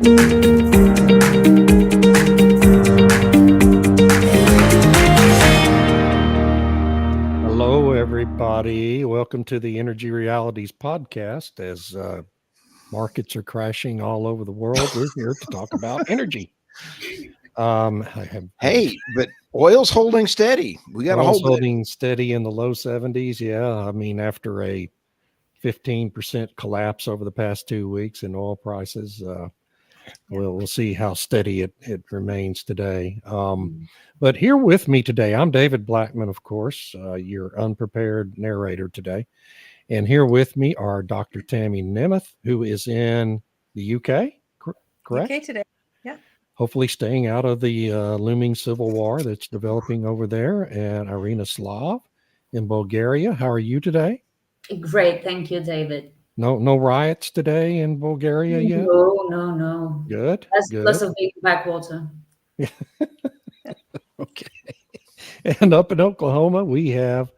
Hello, everybody. Welcome to the Energy Realities podcast. As markets are crashing all over the world, we're here to talk about energy. Hey, but oil's holding steady. We got to oil's hold it. holding steady in the low 70s. Yeah, I mean, after a 15% collapse over the past 2 weeks in oil prices, we'll see how steady it remains today. But here with me today, I'm David Blackmon, of course, your unprepared narrator today. And here with me are Dr. Tammy Nemeth, who is in the UK, correct? UK today, yeah. Hopefully staying out of the looming civil war that's developing over there, and Irina Slav in Bulgaria. How are you today? Great, thank you, David. No riots today in Bulgaria yet? No. Good. That's good. plus of being backwater. Okay. And up in Oklahoma, we have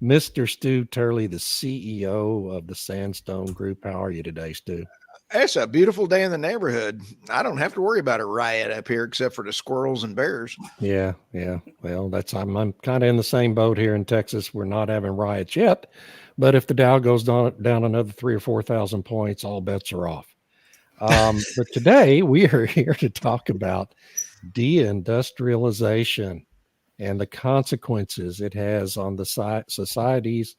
Mr. Stu Turley, the CEO of the Sandstone Group. How are you today, Stu? It's a beautiful day in the neighborhood. I don't have to worry about a riot up here except for the squirrels and bears. Yeah. Well, I'm kind of in the same boat here in Texas. We're not having riots yet, but if the Dow goes down another 3,000 or 4,000 points, all bets are off. But today we are here to talk about deindustrialization and the consequences it has on the societies,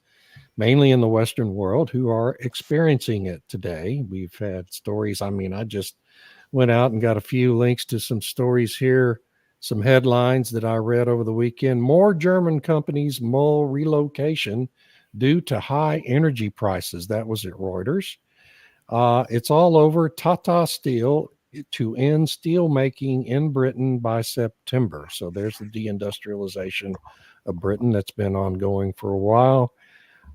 mainly in the Western world, who are experiencing it today. We've had stories. I mean, I just went out and got a few links to some stories here, some headlines that I read over the weekend. More German companies mull relocation due to high energy prices. That was at Reuters. It's all over. Tata Steel to end steel making in Britain by September. So there's the deindustrialization of Britain that's been ongoing for a while.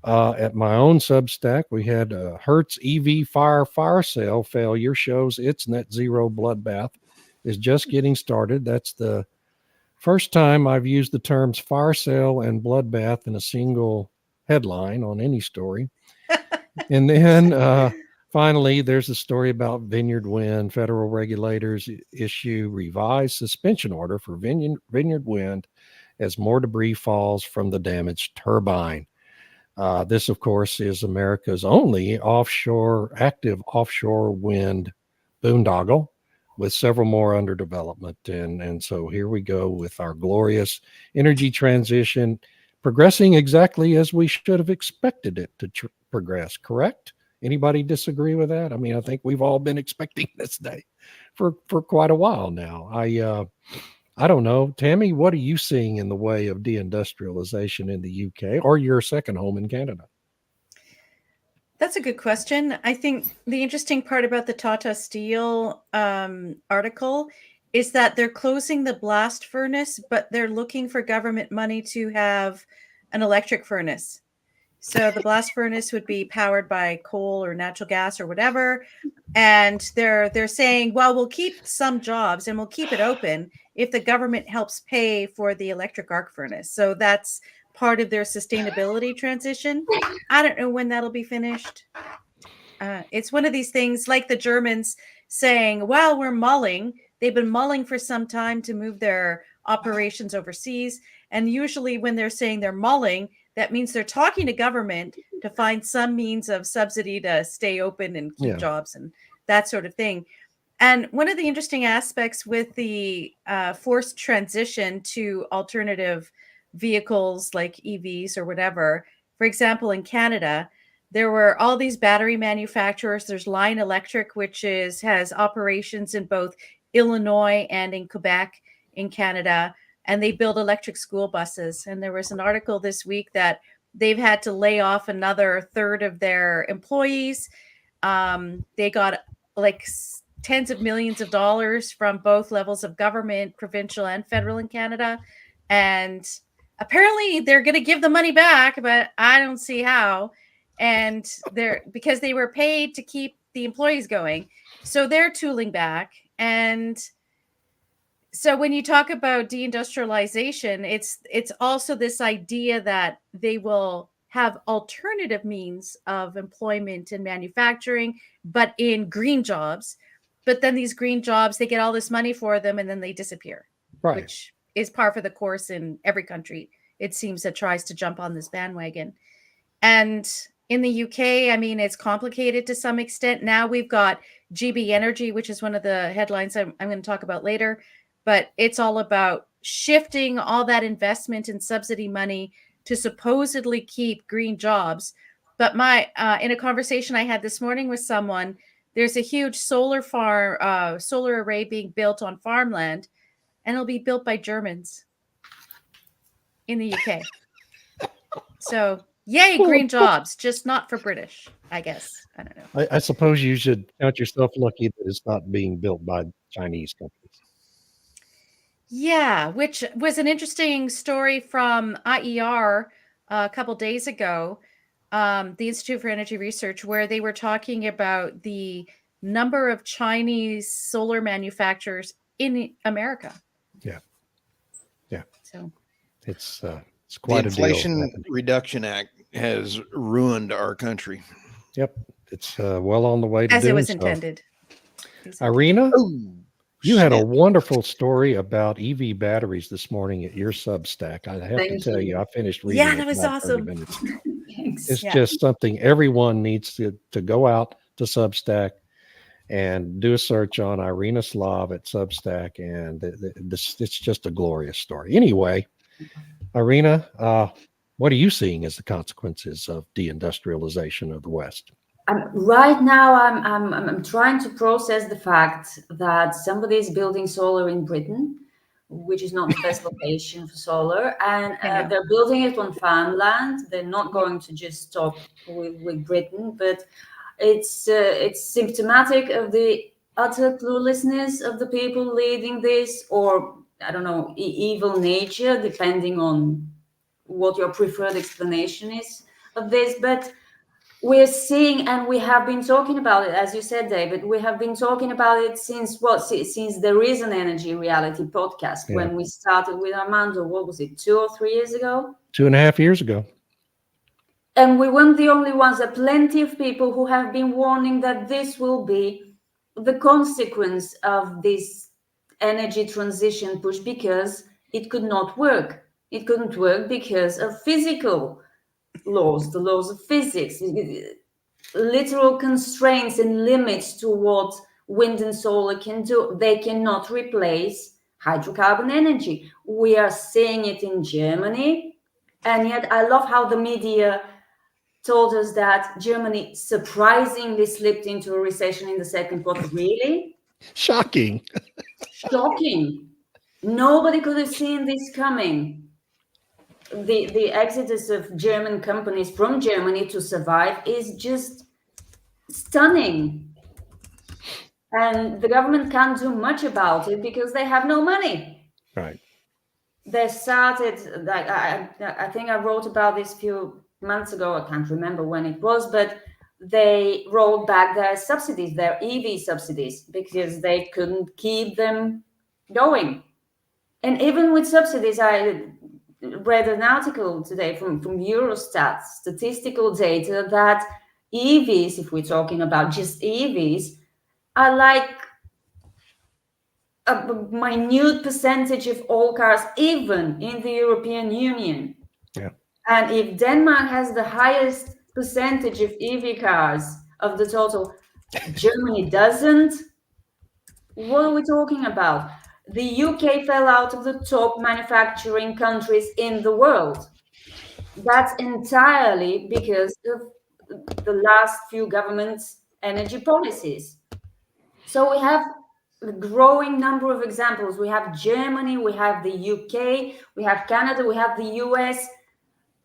At my own Substack, we had Hertz EV fire sale failure shows its net zero bloodbath is just getting started. That's the first time I've used the terms fire sale and bloodbath in a single headline on any story. And then finally, there's a story about Vineyard Wind. Federal regulators issue revised suspension order for Vineyard Wind as more debris falls from the damaged turbine. This, of course, is America's only active offshore wind boondoggle, with several more under development. And so here we go with our glorious energy transition progressing exactly as we should have expected it to progress, correct? Anybody disagree with that? I mean, I think we've all been expecting this day for quite a while now. I don't know. Tammy, what are you seeing in the way of deindustrialization in the UK or your second home in Canada? That's a good question. I think the interesting part about the Tata Steel article is that they're closing the blast furnace, but they're looking for government money to have an electric furnace. So the blast furnace would be powered by coal or natural gas or whatever. And they're saying, well, we'll keep some jobs and we'll keep it open if the government helps pay for the electric arc furnace. So that's part of their sustainability transition. I don't know when that'll be finished. It's one of these things like the Germans saying, well, we're mulling. They've been mulling for some time to move their operations overseas. And usually when they're saying they're mulling, that means they're talking to government to find some means of subsidy to stay open and keep jobs and that sort of thing. And one of the interesting aspects with the forced transition to alternative vehicles like EVs or whatever, for example, in Canada, there were all these battery manufacturers. There's Lion Electric, which has operations in both Illinois and in Quebec in Canada. And they build electric school buses. And there was an article this week that they've had to lay off another third of their employees. They got like tens of millions of dollars from both levels of government, provincial and federal in Canada. And apparently they're going to give the money back, but I don't see how. And because they were paid to keep the employees going. So they're tooling back. And so when you talk about deindustrialization, it's also this idea that they will have alternative means of employment and manufacturing, but in green jobs. but then these green jobs, they get all this money for them and then they disappear, Right. which is par for the course in every country, it seems, that tries to jump on this bandwagon. And in the UK, I mean, it's complicated to some extent. Now we've got GB Energy, which is one of the headlines I'm going to talk about later, but it's all about shifting all that investment and subsidy money to supposedly keep green jobs. But in a conversation I had this morning with someone, there's a huge solar array being built on farmland, and it'll be built by Germans in the UK. So, yay, green jobs, just not for British, I guess. I don't know. I suppose you should count yourself lucky that it's not being built by Chinese companies. Yeah, which was an interesting story from IER a couple days ago, the Institute for Energy Research, where they were talking about the number of Chinese solar manufacturers in America. Yeah. So It's The quite a deal. Inflation Reduction Act has ruined our country. Yep. It's well on the way to as it doing was so. intended. Irina, Oh, you had a snap. wonderful story about EV batteries this morning at your Substack. I have to Thank tell you. you, I finished reading Yeah, it that was about 30 awesome. minutes. Thanks. It's Yeah. just something everyone needs to go out to Substack and do a search on Irina Slav at Substack, and it's just a glorious story. Anyway, Irina, what are you seeing as the consequences of deindustrialization of the West? Right now, I'm trying to process the fact that somebody is building solar in Britain, which is not the best location for solar, and I know. they're building it on farmland. They're not going to just stop with Britain, but it's symptomatic of the utter cluelessness of the people leading this, or I don't know, evil nature, depending on what your preferred explanation is of this, but we're seeing, and we have been talking about it, as you said, David, we have been talking about it since There Is an Energy Reality podcast, when we started with Armando, what was it, 2 or 3 years ago? 2.5 years ago. And we weren't the only ones. There are plenty of people who have been warning that this will be the consequence of this energy transition push, because it could not work. It couldn't work because of physical laws, the laws of physics, literal constraints and limits to what wind and solar can do. They cannot replace hydrocarbon energy. We are seeing it in Germany, and yet I love how the media told us that Germany surprisingly slipped into a recession in the second quarter. Really? Shocking. Shocking. Nobody could have seen this coming. The exodus of German companies from Germany to survive is just stunning. And the government can't do much about it because they have no money. Right. They started, like I think I wrote about this a few months ago. I can't remember when it was, but they rolled back their subsidies, their EV subsidies, because they couldn't keep them going. And even with subsidies, I read an article today from Eurostat, statistical data, that EVs, if we're talking about just EVs, are like a minute percentage of all cars, even in the European Union. Yeah. And if Denmark has the highest percentage of EV cars of the total, Germany doesn't, what are we talking about? The UK fell out of the top manufacturing countries in the world. That's entirely because of the last few governments' energy policies. So we have a growing number of examples. We have Germany, we have the UK, we have Canada, we have the US.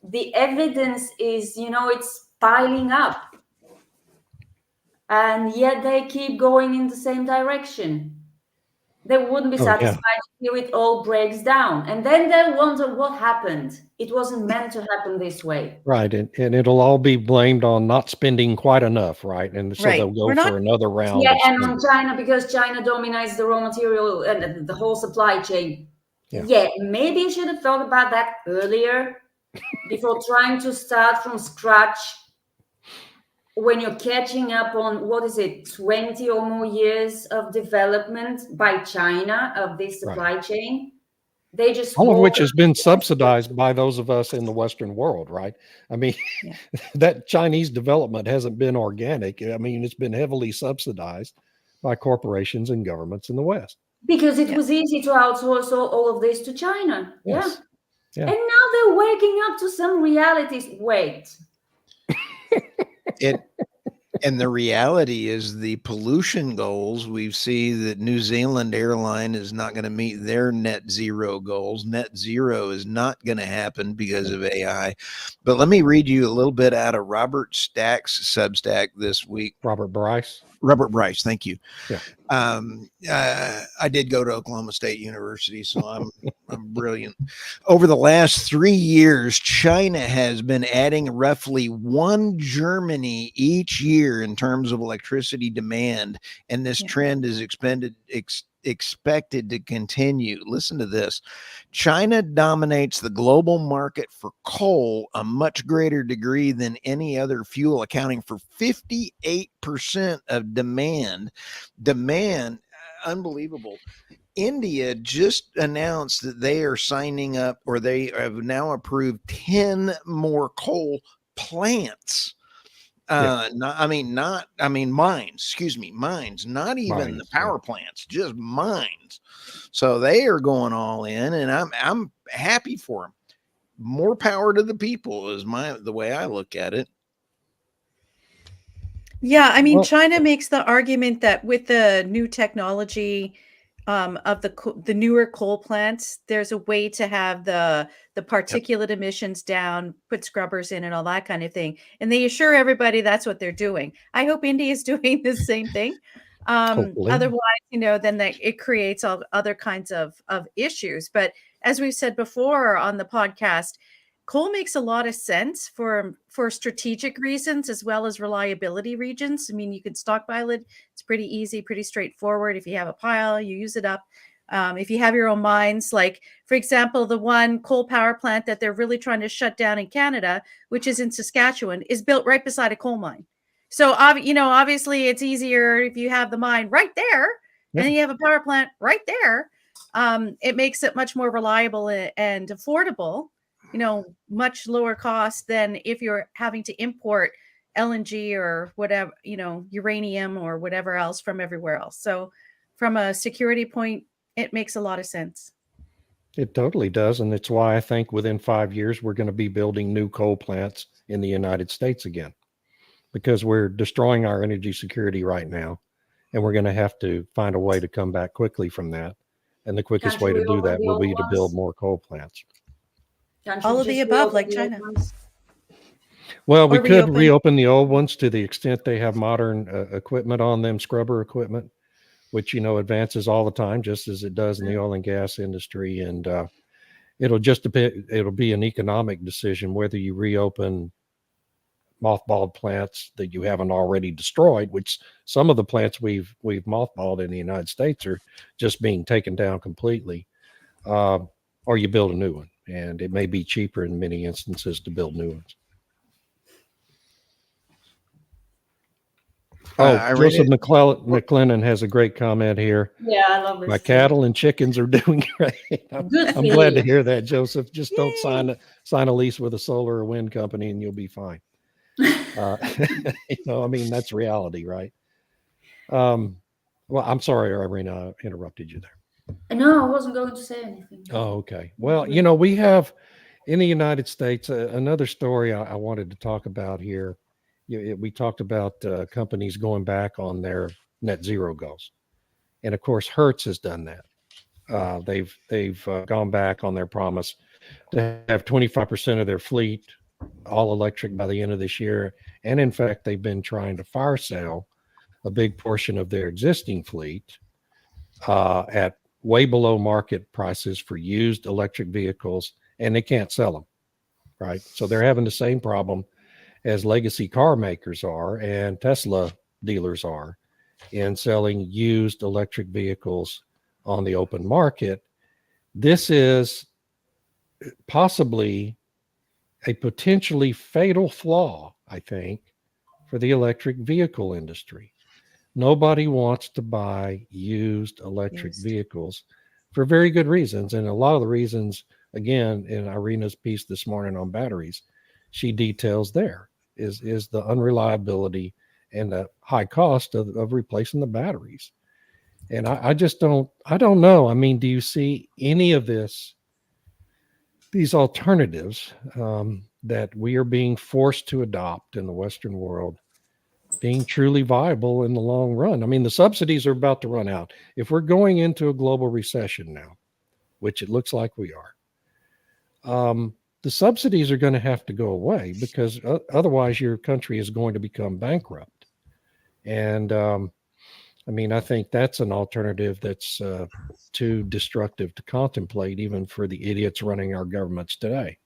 The evidence is, it's piling up. And yet they keep going in the same direction. They wouldn't be satisfied until it all breaks down. And then they wonder what happened. It wasn't meant to happen this way. Right. And it'll all be blamed on not spending quite enough, right? And so Right. they'll go for another round. Yeah, of and spending. on China, because China dominates the raw material and the whole supply chain. Yeah. Maybe you should have thought about that earlier before trying to start from scratch. when you're catching up on, what is it, 20 or more years of development by China of this supply chain, they just all of which walk has been subsidized by those of us in the Western world, right? I mean, that Chinese development hasn't been organic. I mean, it's been heavily subsidized by corporations and governments in the West. because it was easy to outsource all of this to China. Yes. Yeah. And now they're waking up to some realities. Wait. And the reality is the pollution goals. We see that New Zealand airline is not going to meet their net zero goals. Net zero is not going to happen because of AI. But let me read you a little bit out of Robert Stack's Substack this week. Robert Bryce, thank you. Yeah. I did go to Oklahoma State University, so I'm brilliant. Over the last 3 years, China has been adding roughly 1 Germany each year in terms of electricity demand, and this trend is expected to continue. Listen to this. China dominates the global market for coal a much greater degree than any other fuel, accounting for 58% of demand. Unbelievable. India just announced that they are signing up, or they have now approved 10 more coal plants. Mines, not even the power plants, just mines. So they are going all in, and I'm happy for them. More power to the people is the way I look at it. Yeah, I mean, China makes the argument that with the new technology of the newer coal plants, there's a way to have the particulate emissions down, put scrubbers in, and all that kind of thing. And they assure everybody that's what they're doing. I hope India is doing the same thing. Otherwise, then it creates all other kinds of issues. But as we've said before on the podcast, coal makes a lot of sense for strategic reasons as well as reliability regions. I mean, you can stockpile it. It's pretty easy, pretty straightforward. If you have a pile, you use it up. If you have your own mines, like, for example, the one coal power plant that they're really trying to shut down in Canada, which is in Saskatchewan, is built right beside a coal mine. So, obviously it's easier if you have the mine right there and then you have a power plant right there. It makes it much more reliable and affordable. Much lower cost than if you're having to import LNG or whatever, uranium or whatever else from everywhere else. So from a security point, it makes a lot of sense. It totally does. And it's why I think within 5 years, we're going to be building new coal plants in the United States again, because we're destroying our energy security right now. And we're going to have to find a way to come back quickly from that. And the quickest way to do that will be to build more coal plants. All of the above, like China. Well, we could reopen the old ones to the extent they have modern equipment on them, scrubber equipment, which, advances all the time, just as it does in the oil and gas industry. And it'll be an economic decision whether you reopen mothballed plants that you haven't already destroyed, which some of the plants we've mothballed in the United States are just being taken down completely, or you build a new one. And it may be cheaper in many instances to build new ones. Joseph McLennan has a great comment here. Yeah, I love it. My cattle and chickens are doing great. I'm glad to hear that, Joseph. Just don't sign a lease with a solar or wind company and you'll be fine. That's reality, right? Well, I'm sorry, Irina, I interrupted you there. No, I wasn't going to say anything. Oh, okay. Well, we have in the United States another story I wanted to talk about here. We talked about companies going back on their net zero goals, and of course, Hertz has done that. They've gone back on their promise to have 25% of their fleet all electric by the end of this year, and in fact, they've been trying to fire sale a big portion of their existing fleet at way below market prices for used electric vehicles, and they can't sell them, right? So they're having the same problem as legacy car makers are and Tesla dealers are in selling used electric vehicles on the open market. This is possibly a potentially fatal flaw, I think, for the electric vehicle industry. Nobody wants to buy used electric vehicles for very good reasons. And a lot of the reasons, again, in Irina's piece this morning on batteries, she details there is the unreliability and the high cost of replacing the batteries. And I just don't know. I mean, do you see any of these alternatives that we are being forced to adopt in the Western world being truly viable in the long run? I mean, the subsidies are about to run out. If we're going into a global recession now, which it looks like we are, the subsidies are going to have to go away because otherwise your country is going to become bankrupt. And I mean, I think that's an alternative that's too destructive to contemplate, even for the idiots running our governments today.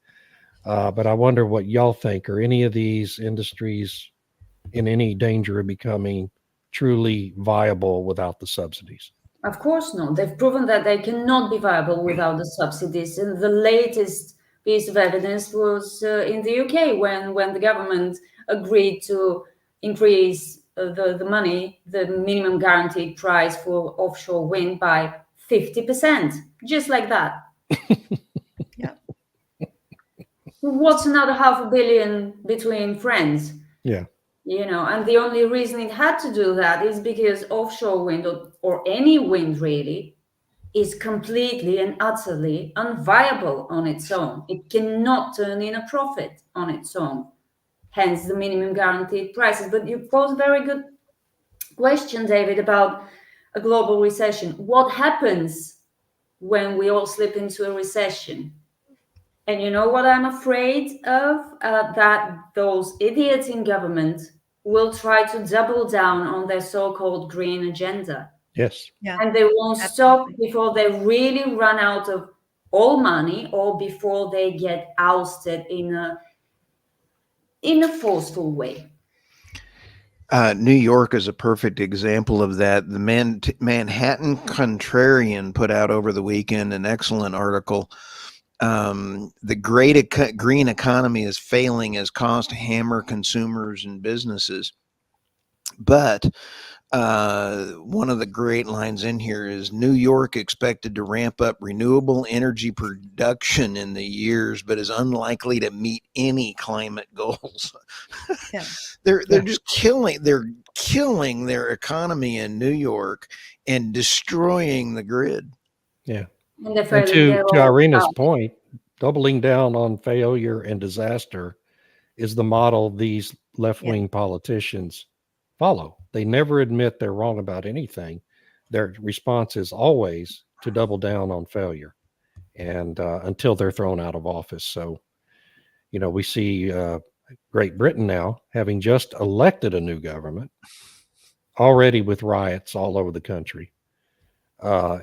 But I wonder what y'all think. Are any of these industries in any danger of becoming truly viable without the subsidies? Of course not. They've proven that they cannot be viable without the subsidies. And the latest piece of evidence was in the UK when the government agreed to increase the minimum guaranteed price for offshore wind by 50%, just like that. Yeah. What's another $500 million between friends? Yeah. And the only reason it had to do that is because offshore wind or any wind really is completely and utterly unviable on its own. It cannot turn in a profit on its own, hence the minimum guaranteed prices. But you pose a very good question, David, about a global recession. What happens when we all slip into a recession? And you know what I'm afraid of? That those idiots in government will try to double down on their so-called green agenda. Yes. Yeah. And they won't stop before they really run out of all money or before they get ousted in a forceful way. New York is a perfect example of that. The Manhattan Contrarian put out over the weekend an excellent article. The great green economy is failing as costs hammer consumers and businesses. But one of the great lines in here is New York expected to ramp up renewable energy production in the years, but is unlikely to meet any climate goals. Yeah. They're just killing their economy in New York and destroying the grid. Yeah. And to Irina's point, doubling down on failure and disaster is the model these left-wing politicians follow. They never admit they're wrong about anything. Their response is always to double down on failure, and until they're thrown out of office. So, we see Great Britain now having just elected a new government, already with riots all over the country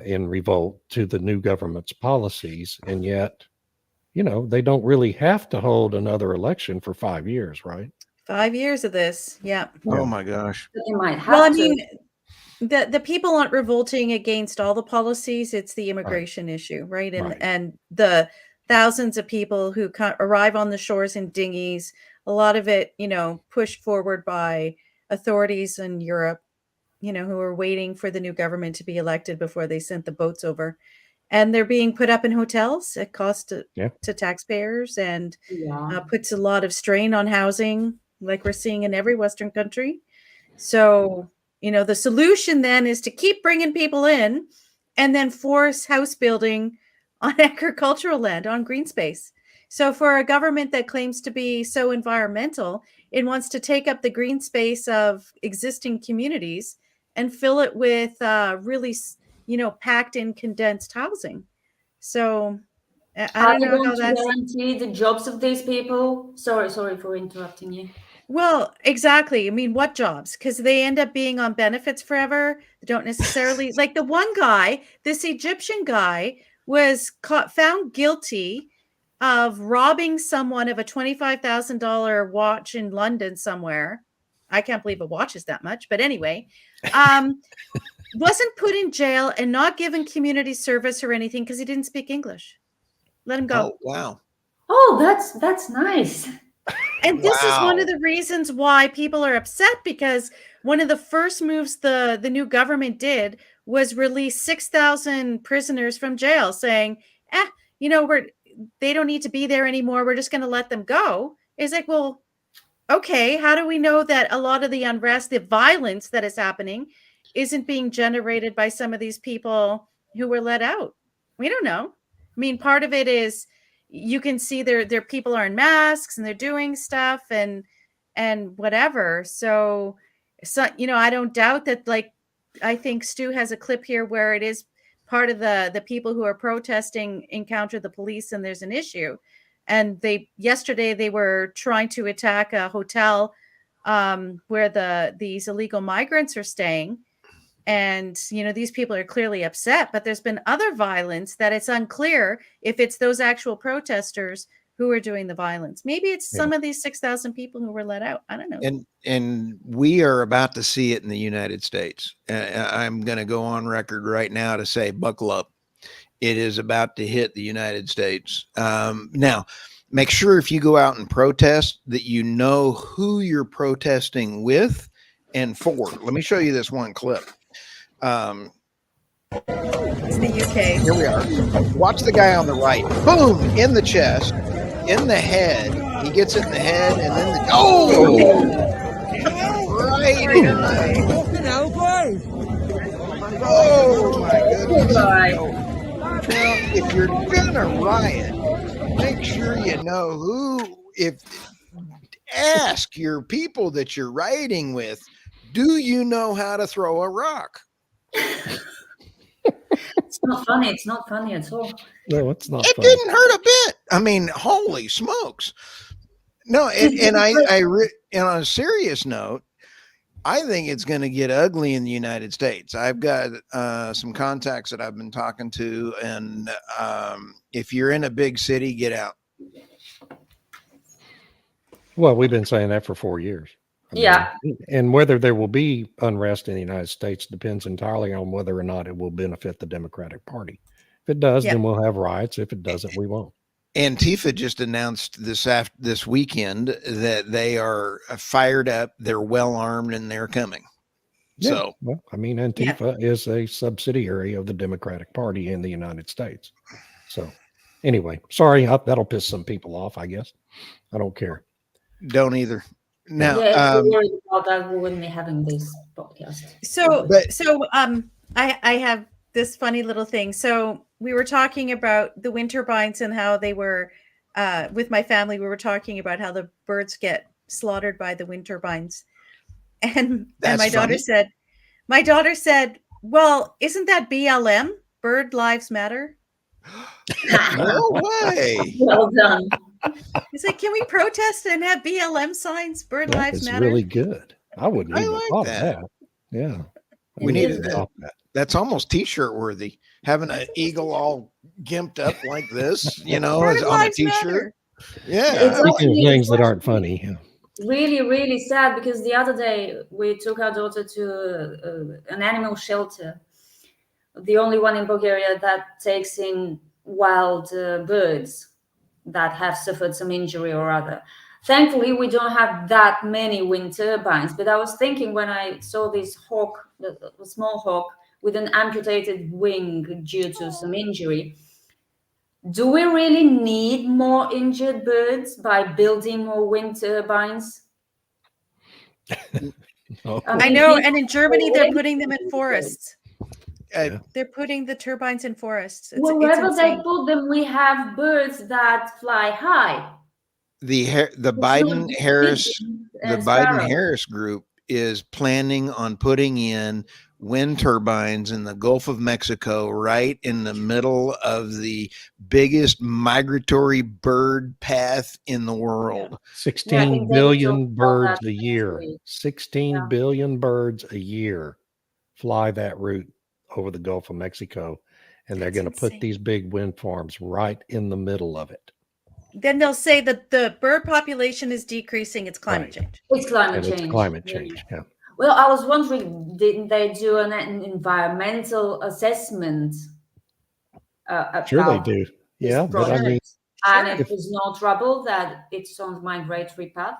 in revolt to the new government's policies, and yet they don't really have to hold another election for 5 years, right? 5 years of this. Yeah. Oh my gosh. You might have Well, I to. mean, the people aren't revolting against all the policies. It's the immigration issue, right? And the thousands of people who arrive on the shores in dinghies, a lot of it, pushed forward by authorities in Europe, who are waiting for the new government to be elected before they sent the boats over. And they're being put up in hotels at cost to taxpayers and puts a lot of strain on housing, like we're seeing in every Western country. So, the solution then is to keep bringing people in and then force house building on agricultural land, on green space. So for a government that claims to be so environmental, it wants to take up the green space of existing communities and fill it with really, packed in condensed housing. So I don't know how that's guarantee the jobs of these people. Sorry for interrupting you. Well, exactly. I mean, what jobs? Because they end up being on benefits forever. They don't necessarily like the one guy, this Egyptian guy was found guilty of robbing someone of a $25,000 watch in London somewhere. I can't believe a watch is that much, but anyway, wasn't put in jail and not given community service or anything because he didn't speak English. Let him go. Oh, wow. Oh, that's nice. And this is one of Wow. the reasons why people are upset, because one of the first moves the new government did was release 6,000 prisoners from jail, saying, they don't need to be there anymore. We're just going to let them go. It's like, well, okay, how do we know that a lot of the unrest, the violence that is happening, isn't being generated by some of these people who were let out? We don't know. I mean, part of it is you can see their people are in masks and they're doing stuff and whatever. So I don't doubt that. Like, I think Stu has a clip here where it is part of the people who are protesting encounter the police and there's an issue. And yesterday they were trying to attack a hotel where these illegal migrants are staying. And, these people are clearly upset, but there's been other violence that it's unclear if it's those actual protesters who are doing the violence. Maybe it's some of these 6,000 people who were let out. I don't know. And we are about to see it in the United States. I'm going to go on record right now to say, buckle up. It is about to hit the United States. Now, make sure if you go out and protest that you know who you're protesting with and for. Let me show you this one clip. It's the UK. Here we are. Watch the guy on the right. Boom! In the chest, in the head. He gets it in the head, and then right in the oh my goodness. Now, if you're gonna riot, make sure you know ask your people that you're rioting with, do you know how to throw a rock? It's not funny. It's not funny at all. No, it's not. It didn't hurt a bit. I mean, holy smokes. No, and on a serious note, I think it's going to get ugly in the United States. I've got some contacts that I've been talking to, and if you're in a big city, get out. Well, we've been saying that for 4 years. And whether there will be unrest in the United States depends entirely on whether or not it will benefit the Democratic Party. If it does, then we'll have riots. If it doesn't, we won't. Antifa just announced this weekend that they are fired up, they're well armed, and they're coming. Yeah. So, well, I mean, Antifa is a subsidiary of the Democratic Party in the United States. So, anyway, sorry, that'll piss some people off, I guess. I don't care. Don't either. Now, if we worried about that, we wouldn't be having this podcast. I have this funny little thing. So we were talking about the wind turbines and how they were, with my family, we were talking about how the birds get slaughtered by the wind turbines. And my daughter said, well, isn't that BLM? Bird Lives Matter? No way. Well done. He's like, can we protest and have BLM signs? Bird Lives Matter. Really good. I wouldn't even like thought that. of that. Yeah. We needed that. That's almost t-shirt worthy. Having an eagle all gimped up like this, as on a t-shirt. Yeah. Speaking of things that aren't funny. Yeah. Really, really sad, because the other day we took our daughter to an animal shelter, the only one in Bulgaria that takes in wild birds that have suffered some injury or other. Thankfully, we don't have that many wind turbines, but I was thinking when I saw this hawk, a small hawk with an amputated wing due to some injury, do we really need more injured birds by building more wind turbines? I know, and in Germany, they're putting them in forests. They're putting the turbines in forests. Wherever they put them, we have birds that fly high. The Biden-Harris group is planning on putting in wind turbines in the Gulf of Mexico, right in the middle of the biggest migratory bird path in the world. 16 billion birds a year. 16 billion birds a year fly that route over the Gulf of Mexico, and they're going to put these big wind farms right in the middle of it. Then they'll say that the bird population is decreasing. It's climate change. It's climate change. It's climate change. Yeah. Well, I was wondering, didn't they do an environmental assessment? Sure, they do. Yeah, but I mean, And Sure. it was no trouble that it's on the migratory path.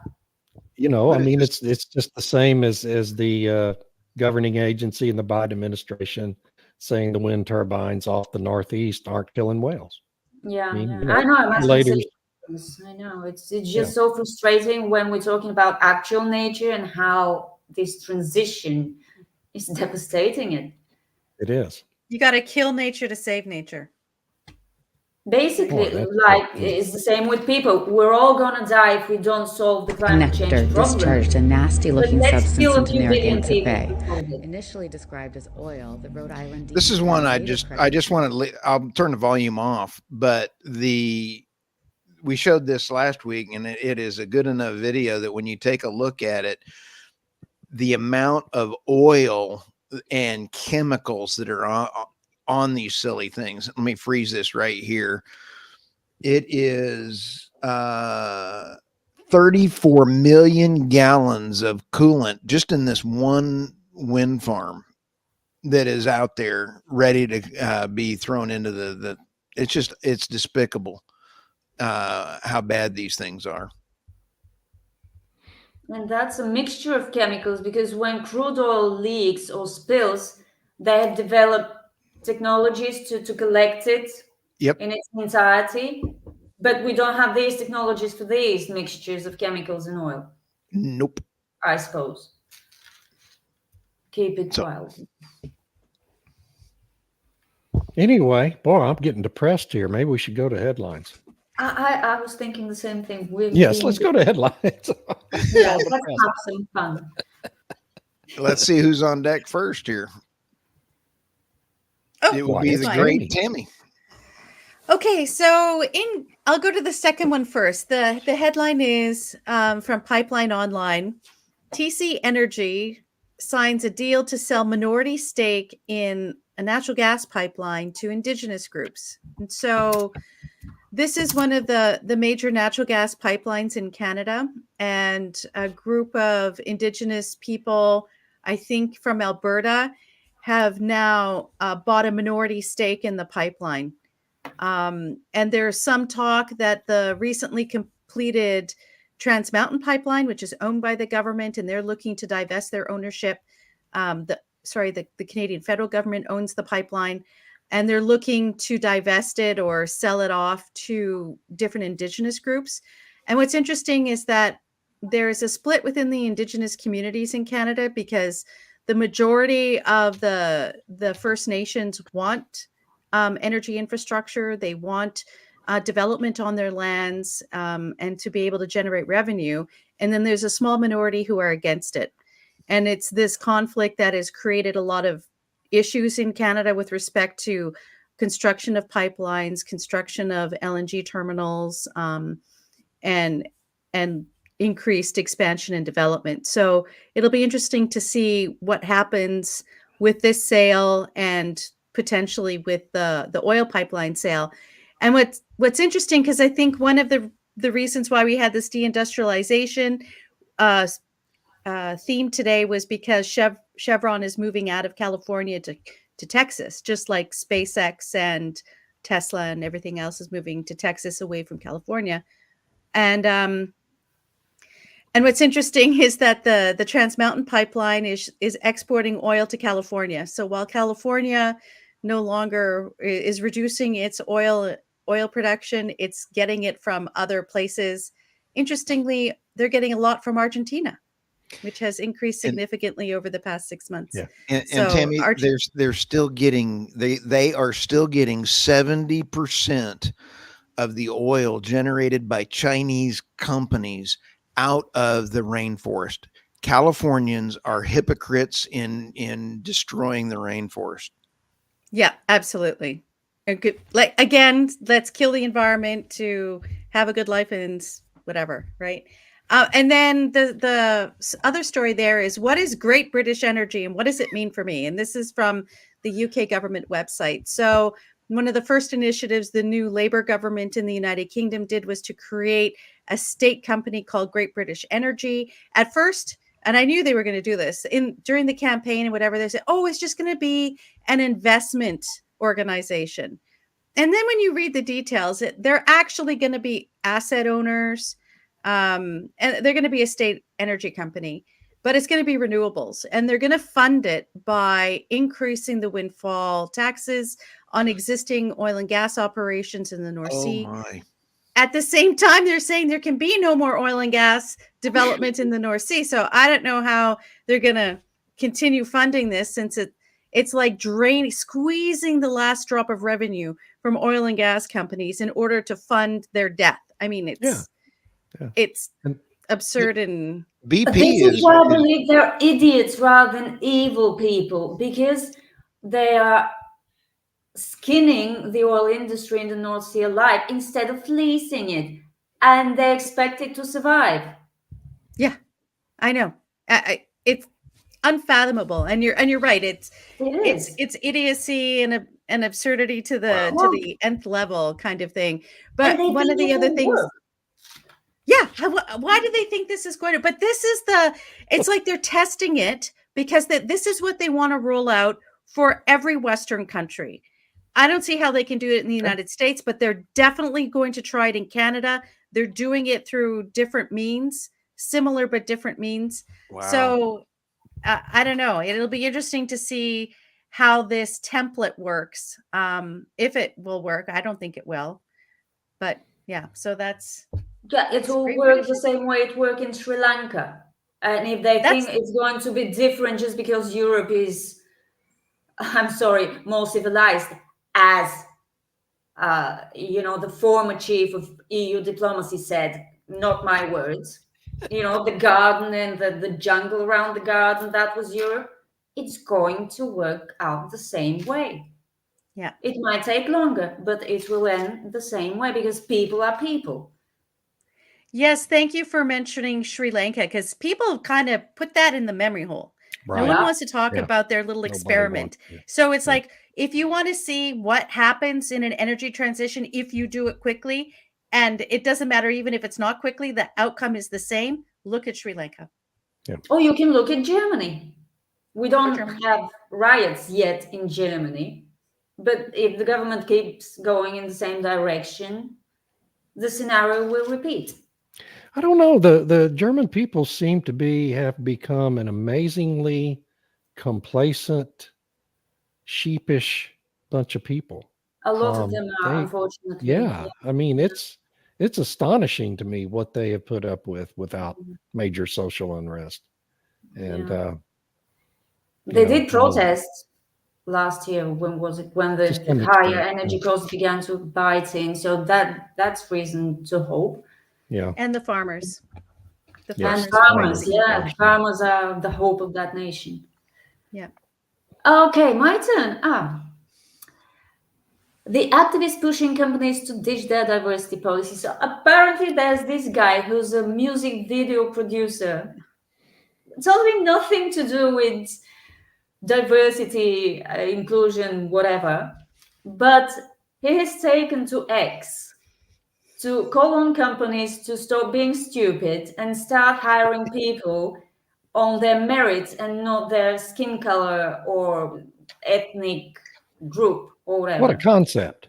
I mean, it's just the same as the governing agency and the Biden administration saying the wind turbines off the Northeast aren't killing whales. Yeah, I mean, I know. It must be regulators, I know. It's just so frustrating when we're talking about actual nature and how this transition is devastating it. it is. You got to kill nature to save nature. Basically, Boy, it's the same with people. We're all gonna die if we don't solve the climate change Nectar problem. discharged a nasty-looking But let's substance kill a into few billion Narragansett people Bay. to solve it. Initially described as oil, the Rhode Island. This is one I just want to. I'll turn the volume off, but we showed this last week, and it is a good enough video that when you take a look at it, the amount of oil and chemicals that are on these silly things. Let me freeze this right here. It is 34 million gallons of coolant just in this one wind farm that is out there ready to be thrown into the it's despicable how bad these things are. And that's a mixture of chemicals, because when crude oil leaks or spills, they have developed technologies to collect it in its entirety. But we don't have these technologies for these mixtures of chemicals and oil. Nope. I suppose. Keep it wild. Anyway, boy, I'm getting depressed here. Maybe we should go to headlines. I was thinking the same thing. Let's go to headlines. Yeah, let's have some fun. Let's see who's on deck first here. Oh, it will be the great Tammy. Okay, so I'll go to the second one first. The headline is from Pipeline Online. TC Energy signs a deal to sell minority stake in a natural gas pipeline to indigenous groups. And so this is one of the major natural gas pipelines in Canada, and a group of indigenous people, I think from Alberta, have now bought a minority stake in the pipeline. And there's some talk that the recently completed Trans Mountain Pipeline, which is owned by the government, and they're looking to divest their ownership. The Canadian federal government owns the pipeline, and they're looking to divest it or sell it off to different indigenous groups. And what's interesting is that there is a split within the indigenous communities in Canada, because the majority of the First Nations want energy infrastructure. They want development on their lands and to be able to generate revenue. And then there's a small minority who are against it. And it's this conflict that has created a lot of issues in Canada with respect to construction of pipelines, construction of LNG terminals, and increased expansion and development. So it'll be interesting to see what happens with this sale and potentially with the oil pipeline sale. And what's interesting, because I think one of the reasons why we had this deindustrialization theme today was because Chevron is moving out of California to Texas, just like SpaceX and Tesla and everything else is moving to Texas away from California. And what's interesting is that the Trans Mountain Pipeline is exporting oil to California. So while California no longer is reducing its oil production, it's getting it from other places. Interestingly, they're getting a lot from Argentina, which has increased significantly over the past 6 months. Yeah. And Tammy, they're still getting they are still getting 70% of the oil generated by Chinese companies out of the rainforest. Californians are hypocrites in destroying the rainforest. Yeah, absolutely. Again, let's kill the environment to have a good life and whatever, right? And then the other story there is, what is Great British Energy and what does it mean for me? And this is from the UK government website. So one of the first initiatives the new Labour government in the United Kingdom did was to create a state company called Great British Energy. At first, and I knew they were going to do this during the campaign and whatever, they said, oh, it's just going to be an investment organization. And then when you read the details, they're actually going to be asset owners, and they're going to be a state energy company, but it's going to be renewables, and they're going to fund it by increasing the windfall taxes on existing oil and gas operations in the North Sea. My. At the same time, they're saying there can be no more oil and gas development in the North Sea. So I don't know how they're going to continue funding this, since it's like squeezing the last drop of revenue from oil and gas companies in order to fund their death. I mean, it's absurd. And BP this is why I believe they're idiots rather than evil people, because they are skinning the oil industry in the North Sea alive instead of fleecing it, and they expect it to survive. Yeah, I know. It's unfathomable, and you're right. It's idiocy and an absurdity to the nth level kind of thing. But one of the other things, why do they think this is going to? But this is it's like they're testing it, because this is what they want to roll out for every Western country. I don't see how they can do it in the United States, but they're definitely going to try it in Canada. They're doing it through different means, similar but different means. Wow. So I don't know. It'll be interesting to see how this template works. If it will work, I don't think it will. But yeah, so that's... Yeah, it will work the same way it worked in Sri Lanka. And if they think it's going to be different just because Europe is, I'm sorry, more civilized, as the former chief of EU diplomacy said, not my words, the garden and the jungle around the garden, that was Europe. It's going to work out the same way. Yeah. It might take longer, but it will end the same way, because people are people. Yes, thank you for mentioning Sri Lanka, because people kind of put that in the memory hole. Right. No one wants to talk about their little experiment. So it's like, if you want to see what happens in an energy transition, if you do it quickly, and it doesn't matter even if it's not quickly, the outcome is the same, look at Sri Lanka. Yeah. Or you can look at Germany. We don't have riots yet in Germany, but if the government keeps going in the same direction, the scenario will repeat. I don't know. The German people seem to have become an amazingly complacent, sheepish bunch of people. A lot of them are, unfortunately. Yeah. I mean, it's astonishing to me what they have put up with without major social unrest. And they did protest last year. When was it? When the higher energy costs began to bite in. So that's reason to hope. Yeah. And the farmers. Farmers are the hope of that nation. Yeah. Okay, my turn. The activists pushing companies to ditch their diversity policy. So apparently there's this guy who's a music video producer. It's having nothing to do with diversity, inclusion, whatever. But he has taken to X to call on companies to stop being stupid and start hiring people on their merits and not their skin color or ethnic group or whatever. What a concept.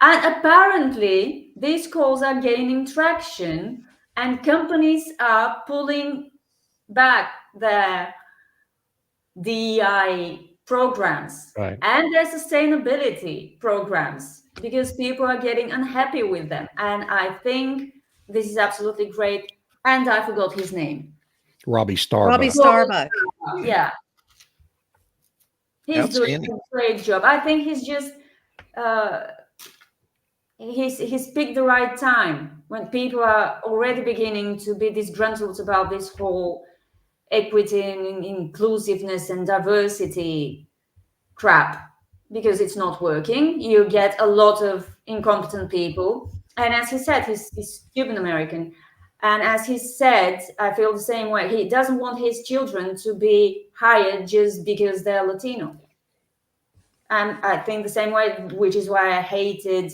And apparently these calls are gaining traction, and companies are pulling back their DEI programs and their sustainability programs, because people are getting unhappy with them. And I think this is absolutely great. And I forgot his name. Robbie Starbuck. Yeah. He's doing a great job. I think he's just he's picked the right time when people are already beginning to be disgruntled about this whole equity and inclusiveness and diversity crap, because it's not working. You get a lot of incompetent people. And as he said, he's Cuban American. And as he said, I feel the same way. He doesn't want his children to be hired just because they're Latino. And I think the same way, which is why I hated,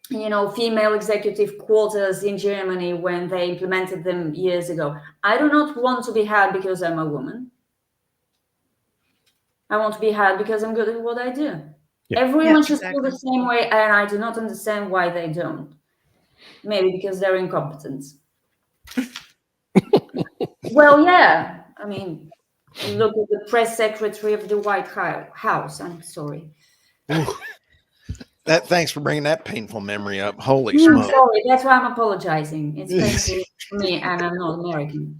female executive quotas in Germany when they implemented them years ago. I do not want to be hired because I'm a woman. I want to be hired because I'm good at what I do. Yeah. Everyone Yeah, should feel the exactly. same way, and I do not understand why they don't. Maybe because they're incompetent. Well, yeah. I mean, look at the press secretary of the White House. I'm sorry. Thanks for bringing that painful memory up. Holy I'm smoke! sorry. That's why I'm apologizing. It's painful for me, and I'm not American.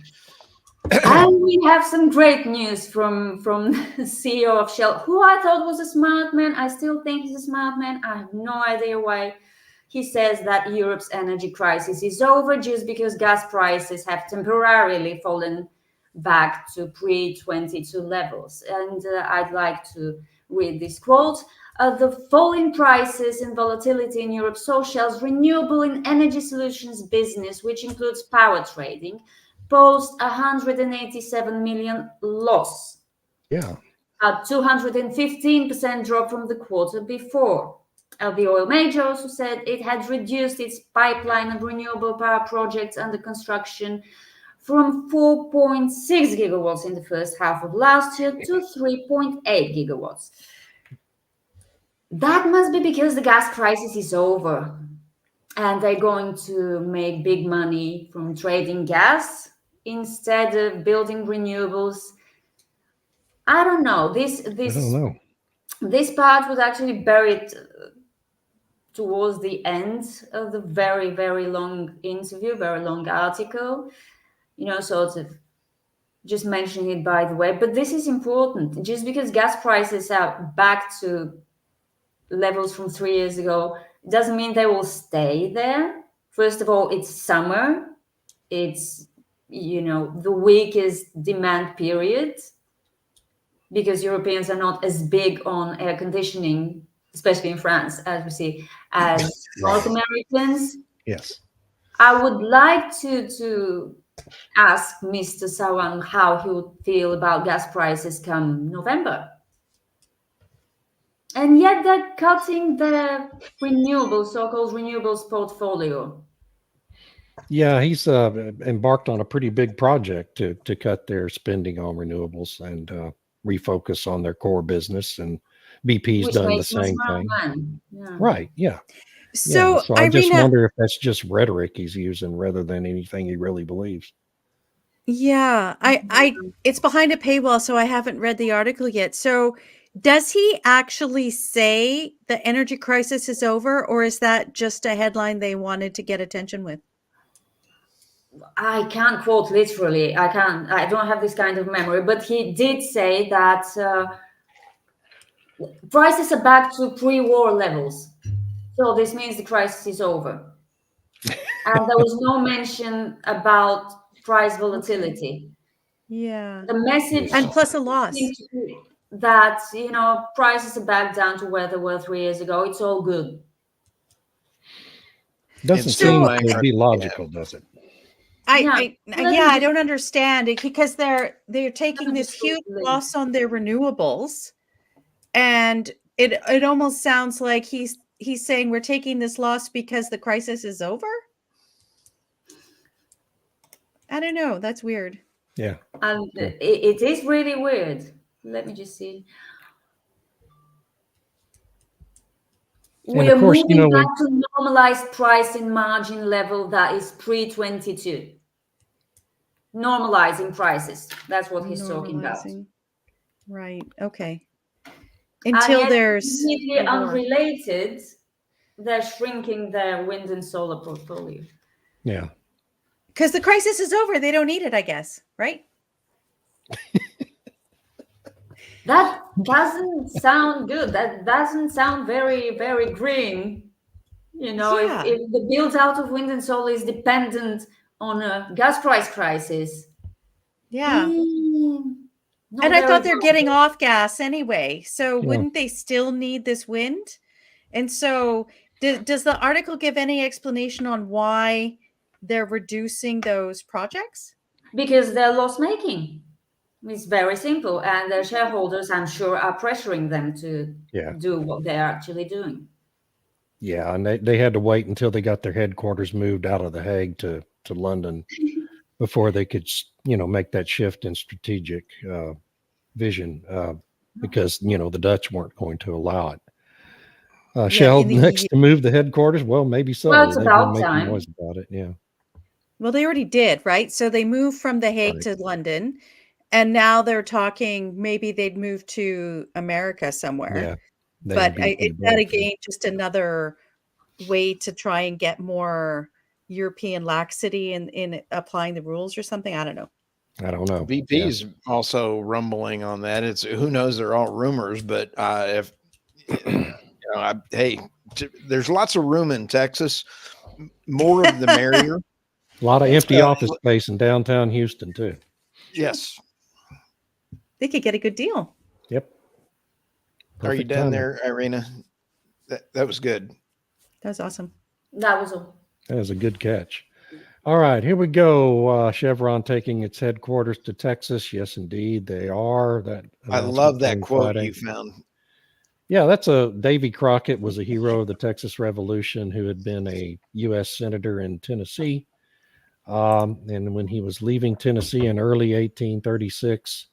And we have some great news from the CEO of Shell, who I thought was a smart man. I still think he's a smart man. I have no idea why. He says that Europe's energy crisis is over just because gas prices have temporarily fallen back to pre-22 levels. And I'd like to read this quote. The falling prices and volatility in Europe saw Shell's renewable and energy solutions business, which includes power trading, post 187 million loss. Yeah. A 215% drop from the quarter before. The oil major also said it had reduced its pipeline of renewable power projects under construction from 4.6 gigawatts in the first half of last year to 3.8 gigawatts. That must be because the gas crisis is over and they're going to make big money from trading gas instead of building renewables. I don't know. I don't know. This part was actually buried towards the end of the very, very long interview, very long article, sort of just mentioning it by the way. But this is important. Just because gas prices are back to levels from 3 years ago, doesn't mean they will stay there. First of all, it's summer. It's, the weakest demand period because Europeans are not as big on air conditioning, especially in France, as we see, as North Americans. Yes. I would like to ask Mr. Sawan how he would feel about gas prices come November. And yet they're cutting the so-called renewables portfolio. Yeah, he's embarked on a pretty big project to cut their spending on renewables and refocus on their core business. And BP's Which done the makes him a same smart thing. man. Yeah. Right. Yeah. So, Yeah. So I just Irina, wonder if that's just rhetoric he's using rather than anything he really believes. yeah, it's behind a paywall, so I haven't read the article yet. So, does he actually say the energy crisis is over, or is that just a headline they wanted to get attention with? I can't quote literally. I don't have this kind of memory, but he did say that prices are back to pre-war levels. So this means the crisis is over. And there was no mention about price volatility. Yeah. The message And plus a loss. seems to be that, prices are back down to where they were 3 years ago. It's all good. Doesn't still seem like to be logical, does it? I don't understand it because they're taking this huge loss on their renewables, and it almost sounds like he's saying we're taking this loss because the crisis is over. I don't know. That's weird. Yeah. And it is really weird. Let me just see. We are moving back to normalized price and margin level that is pre-22. Normalizing prices. That's what he's talking about. Right. Okay. Until there's completely unrelated, they're shrinking their wind and solar portfolio. Yeah. Because the crisis is over. They don't need it, I guess. Right? That doesn't sound good. That doesn't sound very, very green. If the build out of wind and solar is dependent on a gas price crisis. Yeah. And I thought they're getting off gas anyway. So wouldn't they still need this wind? And so does the article give any explanation on why they're reducing those projects? Because they're loss making. It's very simple. And their shareholders, I'm sure, are pressuring them to do what they're actually doing. Yeah. And they had to wait until they got their headquarters moved out of The Hague to London before they could, make that shift in strategic vision because, the Dutch weren't going to allow it. Shell in the next EU. to move the headquarters. Well, maybe so. Well, it's They've about been making time. noise about it. Yeah. Well, they already did, right? So they moved from The Hague Right. to London, and now they're talking maybe they'd move to America somewhere. Yeah. They But would be is that again just another way to try and get more European laxity in applying the rules or something? I don't know. I don't know. BP's also rumbling on that. It's who knows, they're all rumors, but if hey, there's lots of room in Texas. More of the merrier. A lot of empty office space in downtown Houston too. Yes. They could get a good deal. Yep. Are you Perfect done timing. there, Irina? That was good. That was awesome. That was all. That was a good catch. All right, here we go. Chevron taking its headquarters to Texas. Yes, indeed, they are. I love that came quote Friday. you found. Yeah, that's Davy Crockett was a hero of the Texas Revolution who had been a U.S. senator in Tennessee. And when he was leaving Tennessee in early 1836,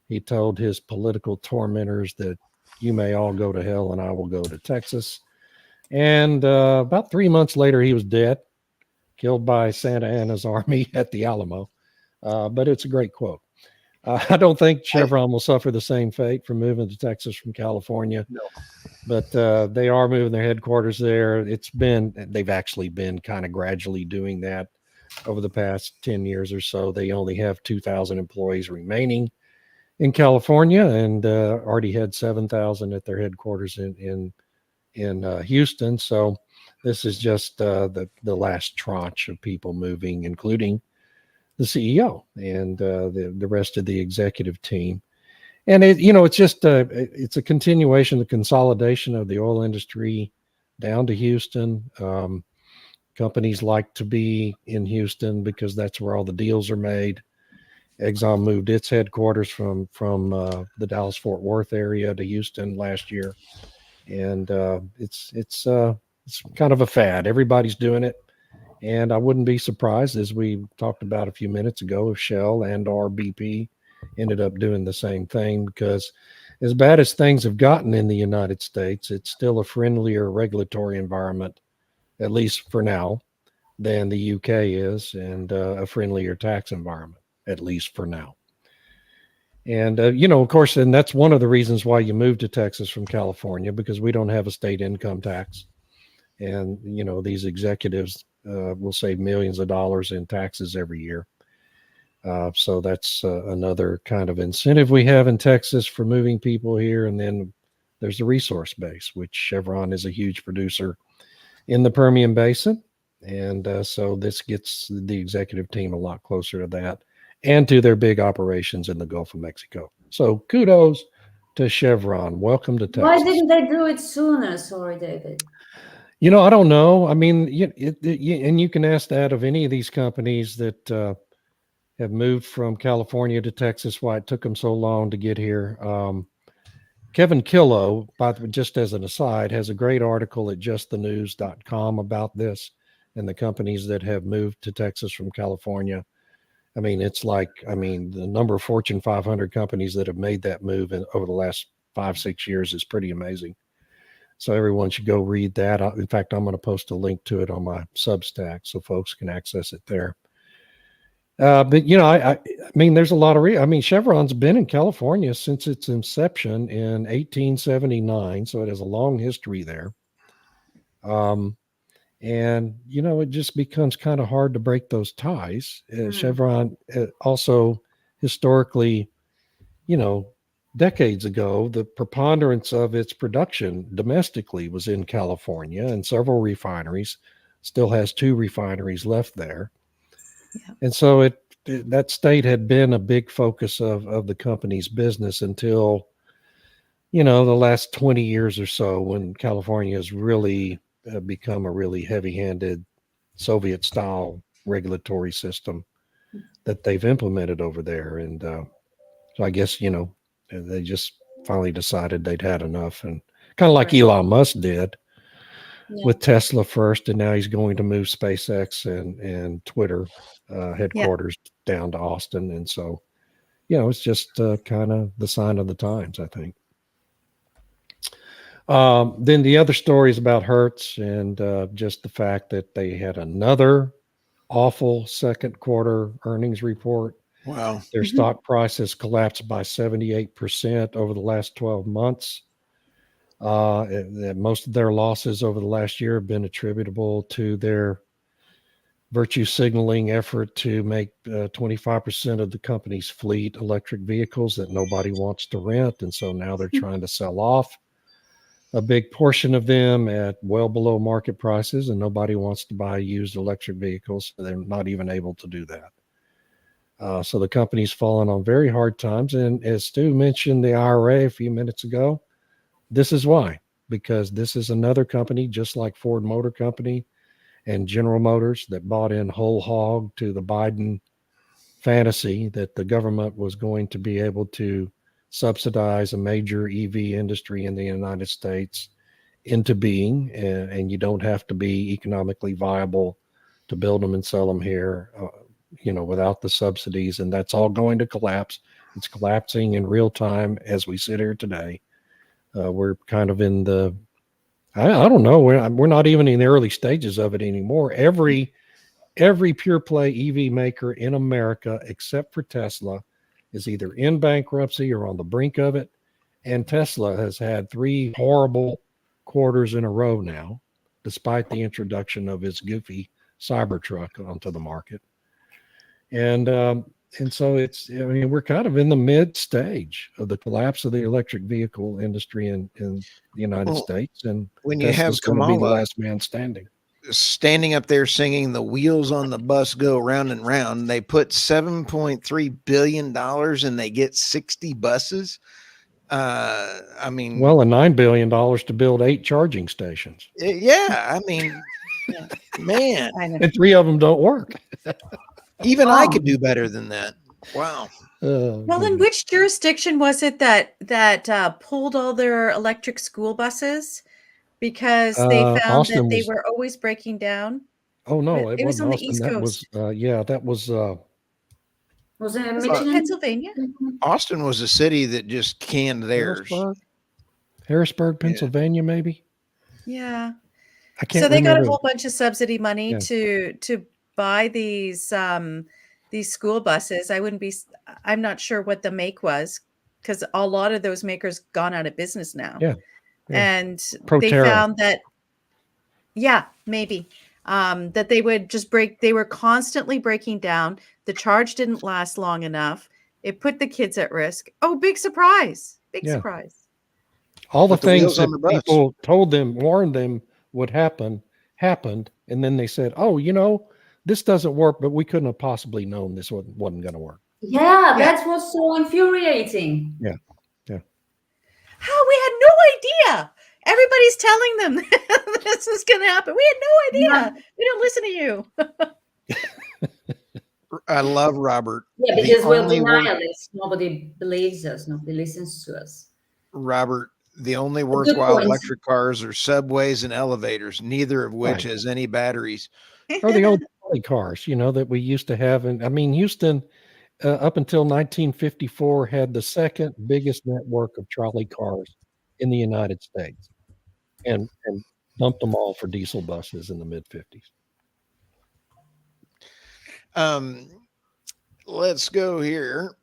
he told his political tormentors that you may all go to hell and I will go to Texas. And about 3 months later, he was dead, killed by Santa Anna's army at the Alamo. But it's a great quote. I don't think Chevron will suffer the same fate from moving to Texas from California. No. But they are moving their headquarters there. They've actually been kind of gradually doing that over the past 10 years or so. They only have 2,000 employees remaining in California and already had 7,000 at their headquarters in Houston. So this is just the last tranche of people moving, including the CEO and the rest of the executive team. And it's just it's a continuation, the consolidation of the oil industry down to Houston. Companies like to be in Houston because that's where all the deals are made. Exxon moved its headquarters from the Dallas-Fort Worth area to Houston last year, and it's kind of a fad. Everybody's doing it, and I wouldn't be surprised, as we talked about a few minutes ago, if Shell and or BP ended up doing the same thing, because as bad as things have gotten in the United States, it's still a friendlier regulatory environment, at least for now, than the UK is, and a friendlier tax environment, at least for now. And, of course, and that's one of the reasons why you moved to Texas from California, because we don't have a state income tax. And, these executives will save millions of dollars in taxes every year. So that's another kind of incentive we have in Texas for moving people here. And then there's the resource base, which Chevron is a huge producer in the Permian Basin. And so this gets the executive team a lot closer to that and to their big operations in the Gulf of Mexico. So kudos to Chevron. Welcome to Texas. Why didn't they do it sooner? Sorry, David. I don't know. I mean, and you can ask that of any of these companies that have moved from California to Texas, why it took them so long to get here. Kevin Killow, just as an aside, has a great article at justthenews.com about this and the companies that have moved to Texas from California. I mean, the number of Fortune 500 companies that have made that move over the last 5-6 years is pretty amazing. So everyone should go read that. In fact, I'm going to post a link to it on my Substack so folks can access it there. But I mean, there's a lot of Chevron's been in California since its inception in 1879, so it has a long history there. And it just becomes kind of hard to break those ties. Chevron also historically, decades ago, the preponderance of its production domestically was in California, and several refineries. Still has 2 refineries left there. Yeah. And so that state had been a big focus of the company's business until, the last 20 years or so, when California has really become a really heavy-handed Soviet-style regulatory system that they've implemented over there. And so I guess, they just finally decided they'd had enough, and kind of like Elon Musk did with Tesla first, and now he's going to move SpaceX and Twitter headquarters down to Austin. And so, it's just kind of the sign of the times, I think. Then the other story is about Hertz and just the fact that they had another awful second quarter earnings report. Wow. Their stock price has collapsed by 78% over the last 12 months. Most of their losses over the last year have been attributable to their virtue signaling effort to make 25% of the company's fleet electric vehicles that nobody wants to rent. And so now they're trying to sell off a big portion of them at well below market prices, and nobody wants to buy used electric vehicles. So they're not even able to do that. So the company's fallen on very hard times. And as Stu mentioned the IRA a few minutes ago, this is why, because this is another company just like Ford Motor Company and General Motors that bought in whole hog to the Biden fantasy that the government was going to be able to subsidize a major EV industry in the United States into being, and you don't have to be economically viable to build them and sell them here, without the subsidies. And that's all going to collapse. It's collapsing in real time as we sit here today. We're kind of in the, I don't know, we're not even in the early stages of it anymore. Every pure play EV maker in America, except for Tesla, is either in bankruptcy or on the brink of it. And Tesla has had 3 horrible quarters in a row now, despite the introduction of its goofy Cybertruck onto the market. And so we're kind of in the mid stage of the collapse of the electric vehicle industry in the United States. And when you have going to be the Kamala last man standing up there singing "The wheels on the bus go round and round," they put $7.3 billion and they get 60 buses. I mean, well, and $9 billion to build 8 charging stations. Yeah, I mean, man, and 3 of them don't work. Even I could do better than that. Wow. Well, in which jurisdiction was it that pulled all their electric school buses because they found Austin that they were always breaking down? Oh no, it was wasn't on Austin. the East That Coast. was Was it in Was it Michigan? Pennsylvania? Austin was a city that just canned theirs. Harrisburg, Pennsylvania, maybe. Yeah. I can't. So they remember. got a whole bunch of subsidy money to buy these school buses. I'm not sure what the make was, because a lot of those makers gone out of business now. Yeah. And Proterra. They found that, maybe, that they would just they were constantly breaking down. The charge didn't last long enough. It put the kids at risk. Oh, big surprise. Surprise. All the things that people told them, warned them would happen, happened. And then they said, oh, this doesn't work, but we couldn't have possibly known this wasn't going to work. Yeah, that was so infuriating. Yeah. How we had no idea. Everybody's telling them this is going to happen. We had no idea. We don't listen to you. I love Robert. Yeah, because we're denialists. Nobody believes us. Nobody listens to us. Robert, the only worthwhile electric cars are subways and elevators, neither of which has any batteries. Or the old trolley cars, that we used to have. And I mean, Houston, up until 1954, had the second biggest network of trolley cars in the United States, and dumped them all for diesel buses in the mid 50s. Let's go here.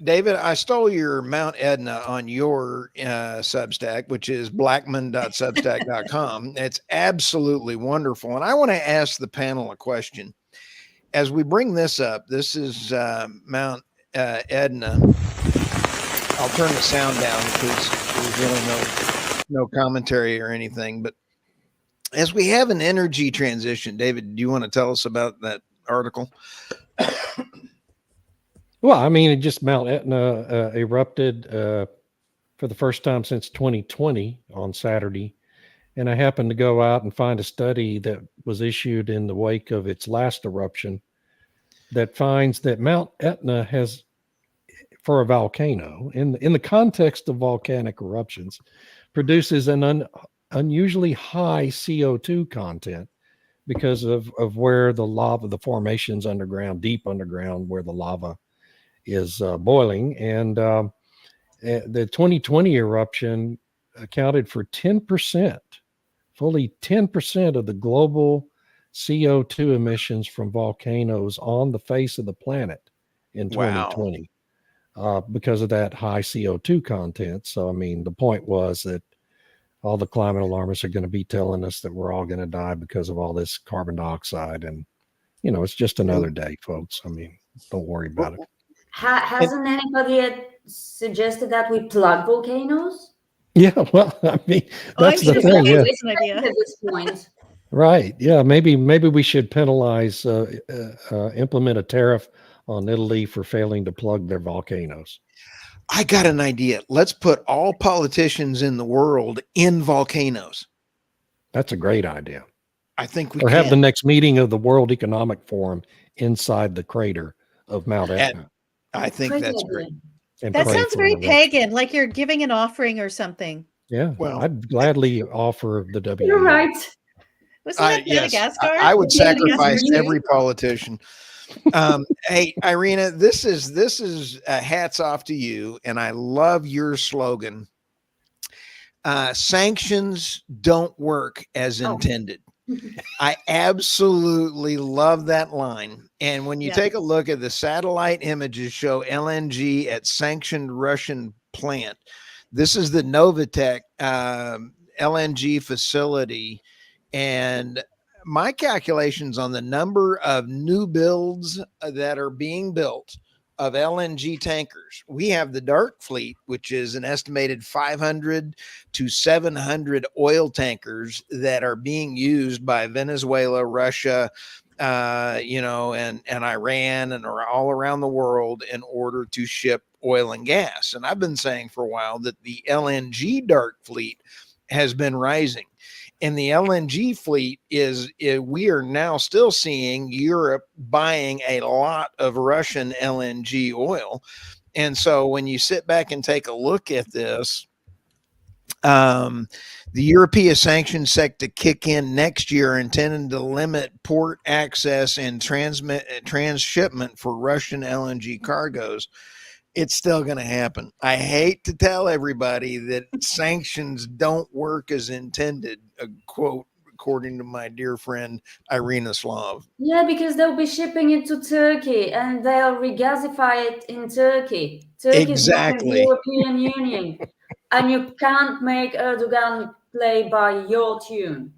David, I stole your Mount Etna on your Substack, which is blackmon.substack.com. It's absolutely wonderful. And I want to ask the panel a question. As we bring this up, this is Mount Etna. I'll turn the sound down because there's really no commentary or anything. But as we have an energy transition, David, do you want to tell us about that article? Well, I mean, it just Mount Etna erupted for the first time since 2020 on Saturday. And I happened to go out and find a study that was issued in the wake of its last eruption that finds that Mount Etna has, for a volcano, in the context of volcanic eruptions, produces an unusually high CO2 content because of where the lava, the formations underground, deep underground, where the lava is boiling. And the 2020 eruption accounted for 10%, fully 10% of the global CO2 emissions from volcanoes on the face of the planet in Wow. 2020 because of that high CO2 content. So, I mean, the point was that all the climate alarmists are going to be telling us that we're all going to die because of all this carbon dioxide. And, you know, it's just another day, folks. I mean, don't worry about it. Hasn't anybody yet suggested that we plug volcanoes? Yeah, well, I mean, that's I'm the sure thing. that Yeah, is an idea. At this point. right. Yeah, maybe we should penalize, implement a tariff on Italy for failing to plug their volcanoes. I got an idea. Let's put all politicians in the world in volcanoes. That's a great idea. I think we Or have the can. next meeting of the World Economic Forum inside the crater of Mount Etna. I think Great that's idea. great. And That pray sounds for very an eruption. pagan, like you're giving an offering or something. Yeah, Well, I'd gladly offer the WEF. You're right. Wasn't that Yes, Madagascar? I would sacrifice Madagascar. every politician. Hey, Irina, this is hats off to you, and I love your slogan. Sanctions don't work as intended. I absolutely love that line. And when you Yeah. take a look at the satellite images show LNG at sanctioned Russian plant. This is the Novatek LNG facility. And my calculations on the number of new builds that are being built of LNG tankers. We have the dark fleet, which is an estimated 500 to 700 oil tankers that are being used by Venezuela, Russia, and Iran and all around the world in order to ship oil and gas. And I've been saying for a while that the LNG dark fleet has been rising. And the LNG fleet we are now still seeing Europe buying a lot of Russian LNG oil. And so when you sit back and take a look at this, the European sanctions set to kick in next year, intended to limit port access and transshipment for Russian LNG cargoes. It's still going to happen. I hate to tell everybody that sanctions don't work as intended, a quote, according to my dear friend Irina Slav. Yeah, because they'll be shipping it to Turkey and they'll regasify it in Turkey. Turkey is not the Exactly. European Union. And you can't make Erdogan play by your tune.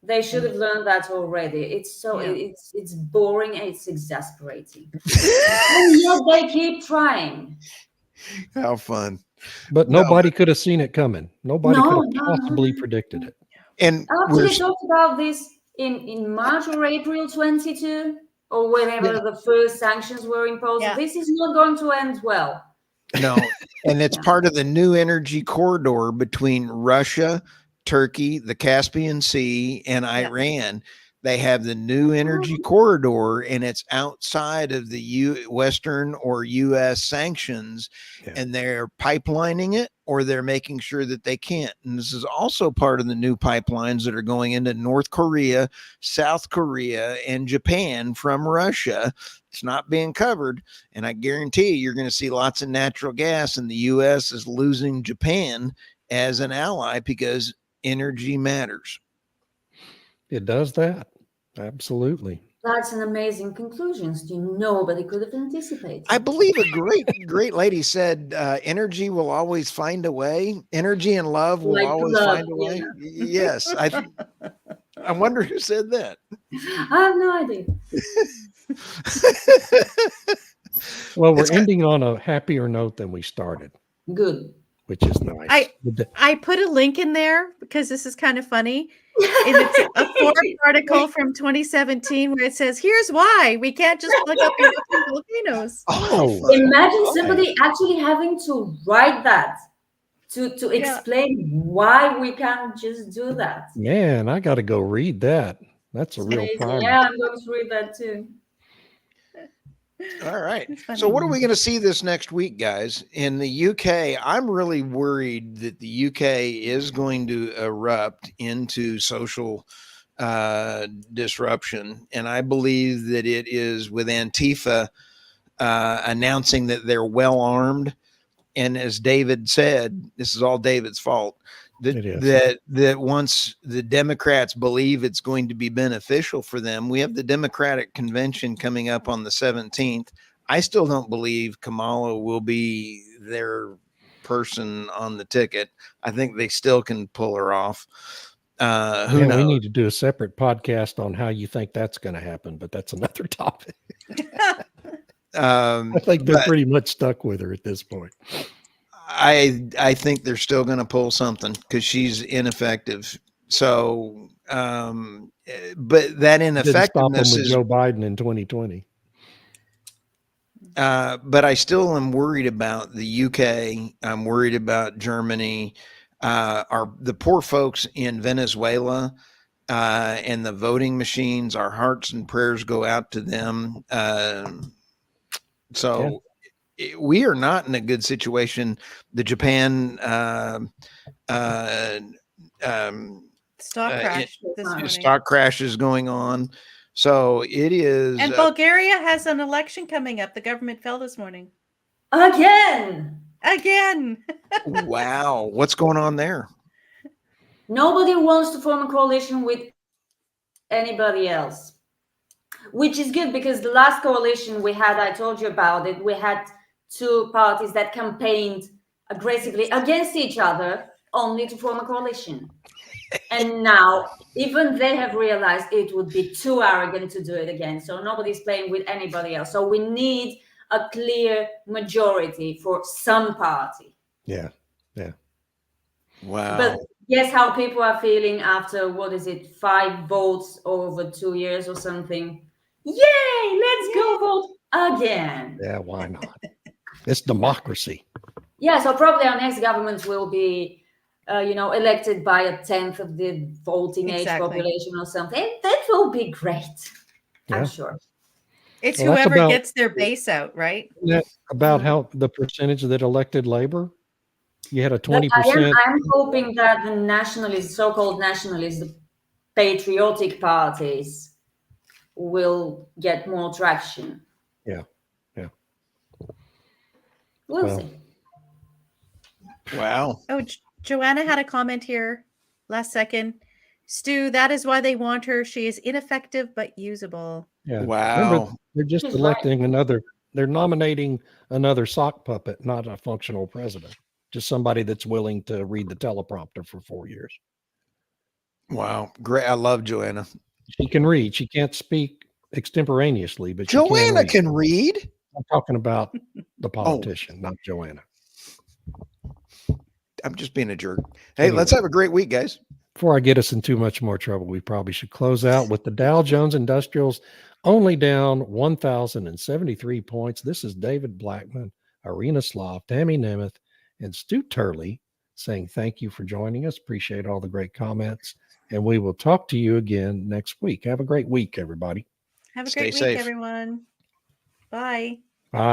They should have learned that already. It's so it's boring and it's exasperating. And yet they keep trying. How fun. But nobody could have seen it coming. Nobody could have No. possibly predicted it. And After they talked about this in March or April 22, or whenever the first sanctions were imposed, this is not going to end well. No, and it's part of the new energy corridor between Russia, Turkey, the Caspian Sea, and Iran. They have the new energy corridor, and it's outside of the Western or U.S. sanctions, and they're pipelining it, or they're making sure that they can't. And this is also part of the new pipelines that are going into North Korea, South Korea, and Japan from Russia. It's not being covered, and I guarantee you're going to see lots of natural gas, and the U.S. is losing Japan as an ally because energy matters. It does that. Absolutely. That's an amazing conclusion. Nobody could have anticipated. I believe a great lady said, energy will always find a way. Energy and love will always find a way. Yes. I wonder who said that. I have no idea. Well, we're ending on a happier note than we started. Good. Which is nice. I put a link in there because this is kind of funny. And it's a Forbes article from 2017 where it says, here's why we can't just plug up erupting volcanoes. Imagine somebody actually having to write that to explain why we can't just do that. Man, I got to go read that. That's a real primer. Yeah, I'm going to read that too. All right. So what are we going to see this next week, guys? In the UK, I'm really worried that the UK is going to erupt into social disruption. And I believe that it is with Antifa announcing that they're well armed and as David said, this is all David's fault. It is. That once the Democrats believe it's going to be beneficial for them, we have the Democratic convention coming up on the 17th. I still don't believe Kamala will be their person on the ticket. I think they still can pull her off. Who knows? We need to do a separate podcast on how you think that's going to happen, but that's another topic. I think they're pretty much stuck with her at this point. I think they're still going to pull something because she's ineffective. So, but that ineffectiveness with Joe Biden in 2020. But I still am worried about the UK. I'm worried about Germany. The poor folks in Venezuela and the voting machines. Our hearts and prayers go out to them. We are not in a good situation. The Japan stock crash is going on. So it is. And Bulgaria has an election coming up. The government fell this morning. Again. Wow. What's going on there? Nobody wants to form a coalition with anybody else, which is good because the last coalition we had, I told you about it, we had two parties that campaigned aggressively against each other only to form a coalition. And now even they have realized it would be too arrogant to do it again. So nobody's playing with anybody else. So we need a clear majority for some party. Yeah. Wow. But guess how people are feeling after, 5 votes over 2 years or something? Yay, let's go vote again. Yeah, why not? It's democracy. Yeah, so probably our next government will be, elected by 1/10 of the voting age population or something. That will be great. Yeah. I'm sure. It's whoever gets their base out, right? About how the percentage that elected Labor? You had a 20%. I'm hoping that the nationalists, so-called nationalists, the patriotic parties will get more traction. Yeah. We'll see. Wow. Oh, Joanna had a comment here last second. Stu, that is why they want her. She is ineffective but usable. Yeah. Wow. Remember, they're just electing they're nominating another sock puppet, not a functional president. Just somebody that's willing to read the teleprompter for 4 years. Wow. Great. I love Joanna. She can read. She can't speak extemporaneously, but Joanna can read. I'm talking about the politician, not Joanna. I'm just being a jerk. Hey, anyway, let's have a great week, guys. Before I get us in too much more trouble, we probably should close out with the Dow Jones Industrials only down 1,073 points. This is David Blackmon, Irina Slav, Tammy Nemeth, and Stu Turley saying thank you for joining us. Appreciate all the great comments. And we will talk to you again next week. Have a great week, everybody. Have a great week, everyone. Bye.